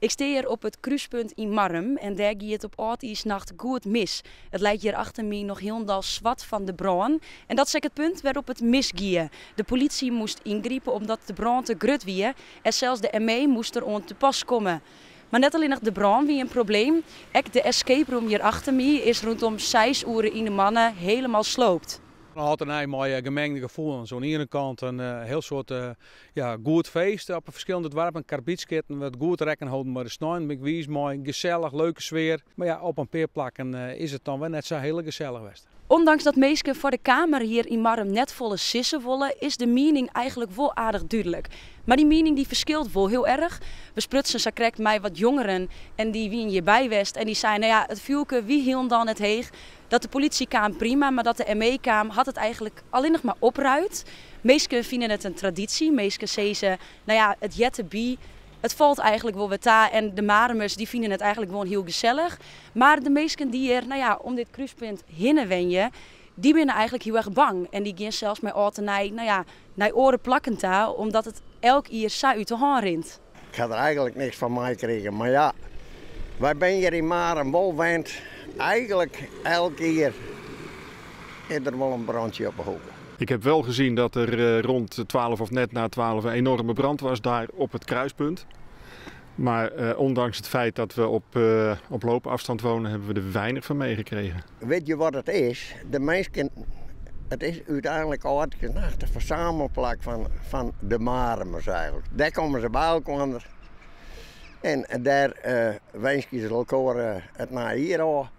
Ik sta hier op het kruispunt in Marm en daar gaat het op oud-isnacht goed mis. Het lijkt hier achter mij nog helemaal zwart van de brand. En dat is het punt waarop het misgie. De politie moest ingrijpen omdat de brand te grut was. En zelfs de ME moest er aan te pas komen. Maar net alleen nog de brand wie een probleem. Ook de escape room hier achter mij is rondom 6 uur in de mannen helemaal sloopt. We hadden een mooi gemengde gevoel. Zo aan de ene kant een heel soort goed feest op verschillende dorpen. Karbietskitten, wat goed rekken houden maar de sneeuw. Ik wies mooi, gezellig, leuke sfeer. Maar ja, op een paar plekken is het dan wel net zo heel gezellig geweest. Ondanks dat meesten voor de Kamer hier in Marm net volle sissen willen, is de mening eigenlijk wel aardig duidelijk. Maar die mening die verschilt wel heel erg. We sprutsen zo krijgt mij wat jongeren en die wien hierbij west en die zeiden, nou ja, het vuurke wie hield dan het heeg. Dat de politie kwam prima, maar dat de ME kwam had het eigenlijk alleen nog maar opruid. Meesten vinden het een traditie, meesten zeggen, nou ja, het jette bij. Het valt eigenlijk wel wat daar en de Maremers die vinden het eigenlijk wel heel gezellig. Maar de meesten die er, nou ja, om dit kruispunt heen wenjen, die zijn eigenlijk heel erg bang. En die gaan zelfs met auto naar oren plakken daar, omdat het elk jaar zo uit de hand rint. Ik ga er eigenlijk niks van mij krijgen, maar ja, wij zijn hier in Marem wolwend. Eigenlijk elke keer is er wel een brandje op de hoek. Ik heb wel gezien dat er rond 12 of net na 12 een enorme brand was daar op het kruispunt. Maar ondanks het feit dat we op loopafstand wonen, hebben we er weinig van meegekregen. Weet je wat het is? De mensen, het is uiteindelijk altijd een verzamelplek van de Maremers eigenlijk. Daar komen ze bij elkaar. En daar wensen ze elkaar het naar hier aan.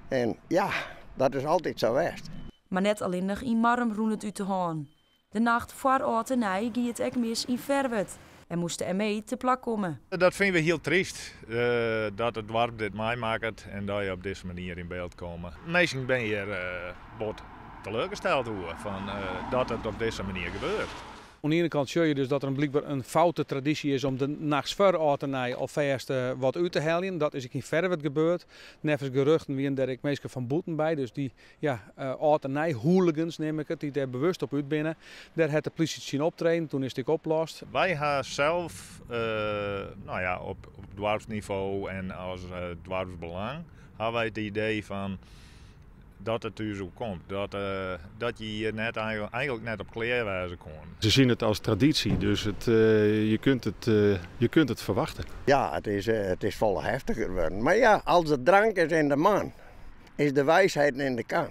En ja, dat is altijd zo geweest. Maar net alleen nog in Marm roen het uit de haan. De nacht voor oud en nij ging het ook mis in Verwet. En moest de ME te plak komen. Dat vinden we heel triest, dat het dorp dit meemaakt en dat je op deze manier in beeld komt. Meestal ben je bot teleurgesteld over dat het op deze manier gebeurt. Aan de ene kant zie je dus dat er blijkbaar een foute traditie is om de nachts voor oud alvast wat uit te halen. Dat is in Verwet gebeurd. Nevens geruchten wie er ik meestal van boeten bij. Dus die oud hooligans neem ik het, die daar bewust op uit binnen. Daar heeft de politie zien optreden, toen is het opgelost. Wij hebben zelf op dorpsniveau en als dorpsbelang hebben wij het idee van dat het er zo komt. Dat je hier net eigenlijk net op kleerwijze kon. Ze zien het als traditie, dus je kunt het verwachten. Ja, het is volle heftiger geworden. Maar ja, als het drank is in de man, is de wijsheid in de kan.